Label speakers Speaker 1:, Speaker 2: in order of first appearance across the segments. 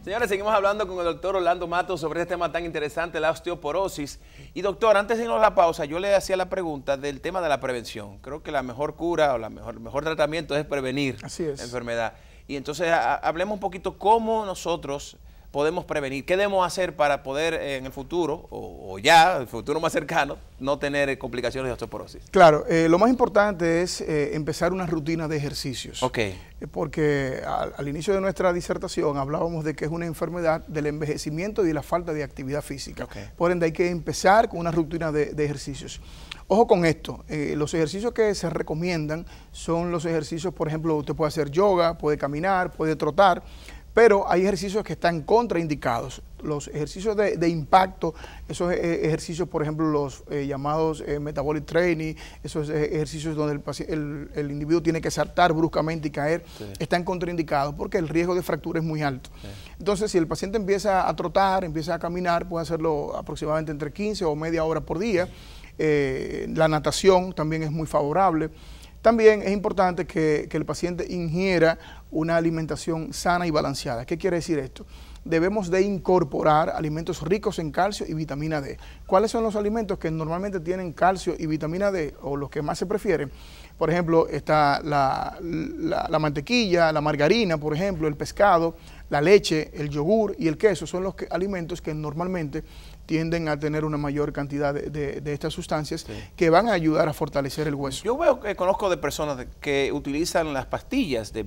Speaker 1: Señores, seguimos hablando con el doctor Orlando Matos sobre este tema tan interesante, la osteoporosis. Y doctor, antes de irnos a la pausa, yo le hacía la pregunta del tema de la prevención. Creo que la mejor cura o el mejor tratamiento es prevenir la enfermedad. Y entonces hablemos un poquito cómo nosotros podemos prevenir, qué debemos hacer para poder en el futuro, o ya, en el futuro más cercano, no tener complicaciones de osteoporosis.
Speaker 2: Claro, lo más importante es empezar una rutina de ejercicios.
Speaker 1: Ok.
Speaker 2: Porque al inicio de nuestra disertación hablábamos de que es una enfermedad del envejecimiento y de la falta de actividad física.
Speaker 1: Okay.
Speaker 2: Por ende hay que empezar con una rutina de ejercicios. Ojo con esto, los ejercicios que se recomiendan son los ejercicios, por ejemplo, usted puede hacer yoga, puede caminar, puede trotar, pero hay ejercicios que están contraindicados. Los ejercicios de impacto, esos ejercicios, por ejemplo, los llamados metabolic training, esos ejercicios donde el individuo tiene que saltar bruscamente y caer, están contraindicados porque el riesgo de fractura es muy alto. Entonces, si el paciente empieza a trotar, empieza a caminar, puede hacerlo aproximadamente entre 15 o media hora por día. La natación también es muy favorable. También es importante que el paciente ingiera una alimentación sana y balanceada. ¿Qué quiere decir esto? Debemos de incorporar alimentos ricos en calcio y vitamina D. ¿Cuáles son los alimentos que normalmente tienen calcio y vitamina D o los que más se prefieren? Por ejemplo, está la mantequilla, la margarina, por ejemplo, el pescado, la leche, el yogur y el queso son los alimentos que normalmente tienden a tener una mayor cantidad de estas sustancias que van a ayudar a fortalecer el hueso.
Speaker 1: Yo conozco de personas que utilizan las pastillas de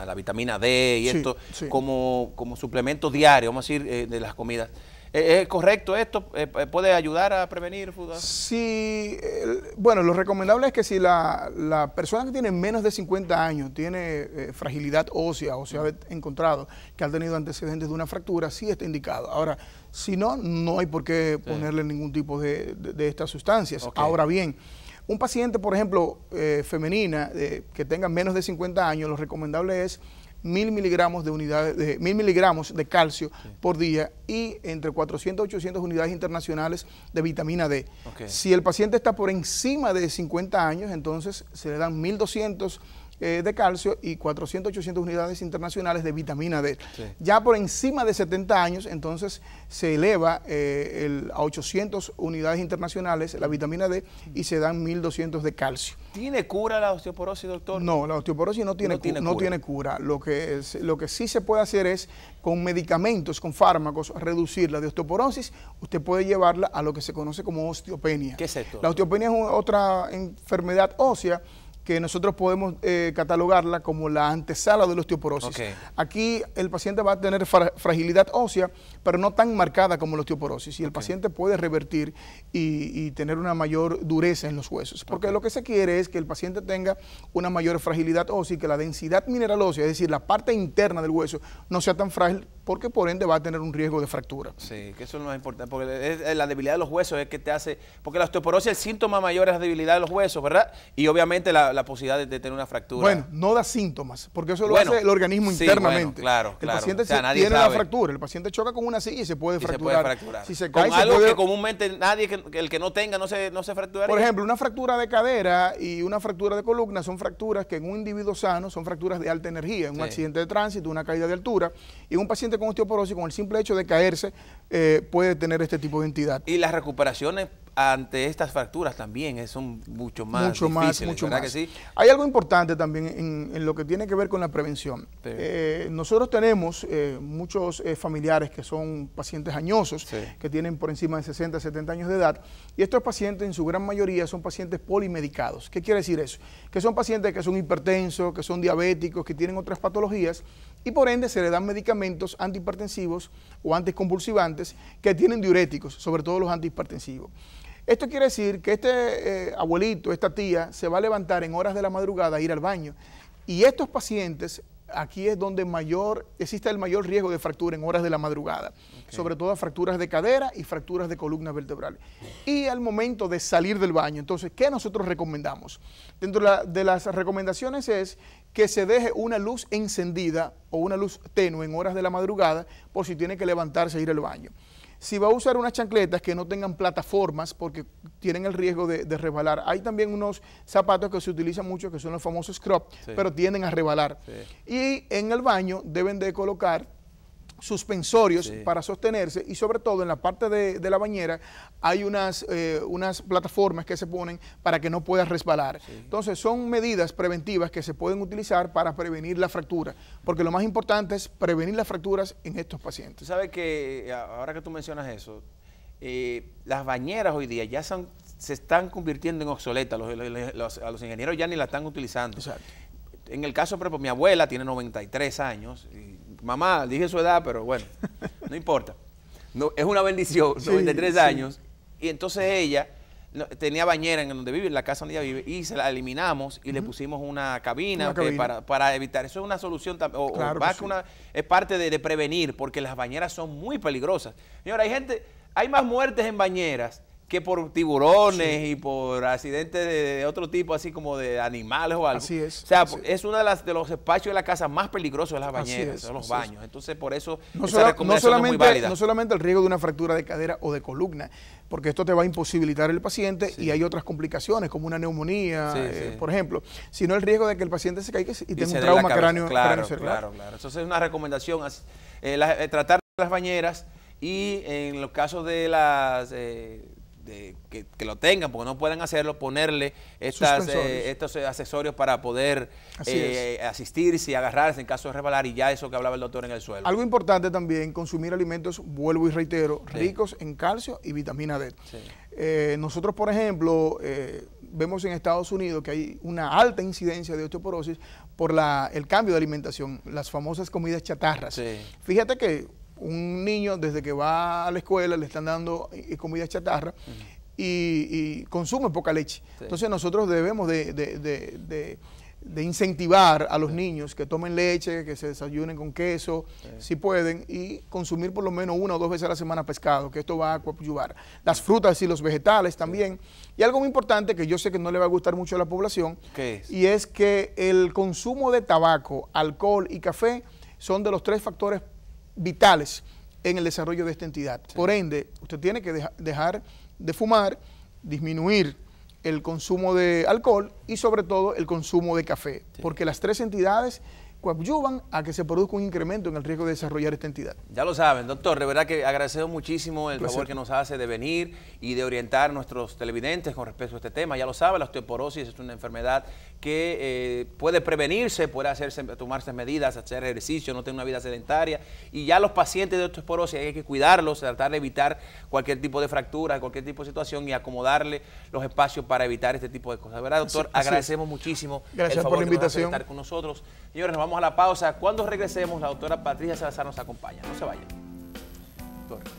Speaker 1: la vitamina D y esto como suplemento diario, vamos a decir, de las comidas. ¿Es correcto esto? ¿Puede ayudar a prevenir?
Speaker 2: Sí, bueno, lo recomendable es que si la persona que tiene menos de 50 años tiene fragilidad ósea o se ha encontrado que ha tenido antecedentes de una fractura, sí está indicado. Ahora, si no, no hay por qué ponerle ningún tipo de estas sustancias. Okay. Ahora bien, un paciente, por ejemplo, femenina, que tenga menos de 50 años, lo recomendable es 1000 miligramos de calcio por día y entre 400 a 800 unidades internacionales de vitamina D. Okay. Si el paciente está por encima de 50 años, entonces se le dan 1200 de calcio y 400 a 800 unidades internacionales de vitamina D. Sí. Ya por encima de 70 años, entonces se eleva a 800 unidades internacionales la vitamina D y se dan 1200 de calcio.
Speaker 1: ¿Tiene cura la osteoporosis, doctor?
Speaker 2: No, la osteoporosis no tiene cura. Lo que sí se puede hacer es, con medicamentos, con fármacos, reducirla de osteoporosis. Usted puede llevarla a lo que se conoce como osteopenia.
Speaker 1: ¿Qué es esto?
Speaker 2: La osteopenia es otra enfermedad ósea que nosotros podemos catalogarla como la antesala de la osteoporosis. Okay. Aquí el paciente va a tener fragilidad ósea, pero no tan marcada como la osteoporosis. Y el paciente puede revertir y tener una mayor dureza en los huesos. Porque lo que se quiere es que el paciente tenga una mayor fragilidad ósea y que la densidad mineral ósea, es decir, la parte interna del hueso, no sea tan frágil, porque por ende va a tener un riesgo de fractura.
Speaker 1: Sí, que eso es lo más importante, porque la debilidad de los huesos es que te hace, porque la osteoporosis, el síntoma mayor es la debilidad de los huesos, ¿verdad? Y obviamente la posibilidad de tener una fractura.
Speaker 2: Bueno, no da síntomas, porque eso lo hace el organismo internamente.
Speaker 1: Claro,
Speaker 2: el paciente tiene la fractura, el paciente choca con una silla y se puede fracturar.
Speaker 1: Si se cae, algo que comúnmente el que no tenga no se fractura.
Speaker 2: Por ejemplo, una fractura de cadera y una fractura de columna son fracturas que en un individuo sano son fracturas de alta energía, en un accidente de tránsito, una caída de altura, y un paciente con osteoporosis, con el simple hecho de caerse, puede tener este tipo de entidad.
Speaker 1: Y las recuperaciones ante estas fracturas también son mucho más difíciles, ¿verdad que sí?
Speaker 2: Hay algo importante también en lo que tiene que ver con la prevención. Sí. Nosotros tenemos muchos familiares que son pacientes añosos, que tienen por encima de 60, 70 años de edad, y estos pacientes en su gran mayoría son pacientes polimedicados. ¿Qué quiere decir eso? Que son pacientes que son hipertensos, que son diabéticos, que tienen otras patologías, y por ende se le dan medicamentos antihipertensivos o anticonvulsivantes que tienen diuréticos, sobre todo los antihipertensivos. Esto quiere decir que este abuelito, esta tía, se va a levantar en horas de la madrugada a ir al baño. Y estos pacientes, aquí es donde existe el mayor riesgo de fractura en horas de la madrugada. Okay. Sobre todo fracturas de cadera y fracturas de columna vertebral. Y al momento de salir del baño, entonces, ¿qué nosotros recomendamos? Dentro de las recomendaciones es que se deje una luz encendida o una luz tenue en horas de la madrugada por si tiene que levantarse e ir al baño. Si va a usar unas chancletas que no tengan plataformas porque tienen el riesgo de resbalar. Hay también unos zapatos que se utilizan mucho que son los famosos crop, pero tienden a resbalar. Sí. Y en el baño deben de colocar suspensorios para sostenerse, y sobre todo en la parte de la bañera hay unas plataformas que se ponen para que no pueda resbalar. Entonces son medidas preventivas que se pueden utilizar para prevenir la fractura, porque lo más importante es prevenir las fracturas en estos pacientes.
Speaker 1: Tú sabes que ahora que tú mencionas eso, las bañeras hoy día ya se están convirtiendo en obsoletas, a los ingenieros ya ni la están utilizando.
Speaker 2: Exacto.
Speaker 1: En el caso, por ejemplo, mi abuela tiene 93 años, y mamá, dije su edad, pero bueno, no importa. No, es una bendición, 93 años, y entonces ella tenía bañera en donde vive, en la casa donde ella vive, y se la eliminamos y le pusimos una cabina, para evitar. Eso es una solución,
Speaker 2: Claro
Speaker 1: es parte de prevenir, porque las bañeras son muy peligrosas. Señora, hay más muertes en bañeras que por tiburones y por accidentes de otro tipo, así como de animales o algo.
Speaker 2: Así es.
Speaker 1: O sea, es uno de los espacios de la casa más peligrosos de las bañeras, son los baños. Entonces, por eso esa recomendación es muy válida.
Speaker 2: No solamente el riesgo de una fractura de cadera o de columna, porque esto te va a imposibilitar el paciente y hay otras complicaciones, como una neumonía, por ejemplo, sino el riesgo de que el paciente se caiga y tenga un trauma cráneo cerebral.
Speaker 1: Claro. Entonces, es una recomendación, tratar las bañeras, y en los casos de las... que lo tengan, porque no pueden hacerlo, ponerle estos accesorios para poder asistirse y agarrarse en caso de resbalar, y ya eso que hablaba el doctor en el suelo.
Speaker 2: Algo importante también, consumir alimentos, vuelvo y reitero, ricos en calcio y vitamina D. Nosotros, por ejemplo, vemos en Estados Unidos que hay una alta incidencia de osteoporosis por el cambio de alimentación, las famosas comidas chatarras. Fíjate que un niño desde que va a la escuela le están dando comida chatarra y consume poca leche. Entonces nosotros debemos de incentivar a los niños que tomen leche, que se desayunen con queso, si pueden, y consumir por lo menos 1 o 2 veces a la semana pescado, que esto va a coadyuvar. Las frutas y los vegetales también. Y algo muy importante que yo sé que no le va a gustar mucho a la población, y es que el consumo de tabaco, alcohol y café son de los 3 factores vitales en el desarrollo de esta entidad. Por ende, usted tiene que dejar de fumar, disminuir el consumo de alcohol y sobre todo el consumo de café, porque las 3 entidades coadyuvan a que se produzca un incremento en el riesgo de desarrollar esta entidad.
Speaker 1: Ya lo saben, doctor, de verdad que agradecemos muchísimo el favor que nos hace de venir y de orientar a nuestros televidentes con respecto a este tema. Ya lo saben, la osteoporosis es una enfermedad que puede prevenirse, puede tomarse medidas, hacer ejercicio, no tener una vida sedentaria, y ya los pacientes de osteoporosis hay que cuidarlos, tratar de evitar cualquier tipo de fractura, cualquier tipo de situación, y acomodarle los espacios para evitar este tipo de cosas. ¿Verdad, doctor? Agradecemos muchísimo
Speaker 2: el favor
Speaker 1: por la
Speaker 2: invitación
Speaker 1: de estar con nosotros. Señores, nos vamos a la pausa. Cuando regresemos, la doctora Patricia Salazar nos acompaña. No se vayan. Doctor,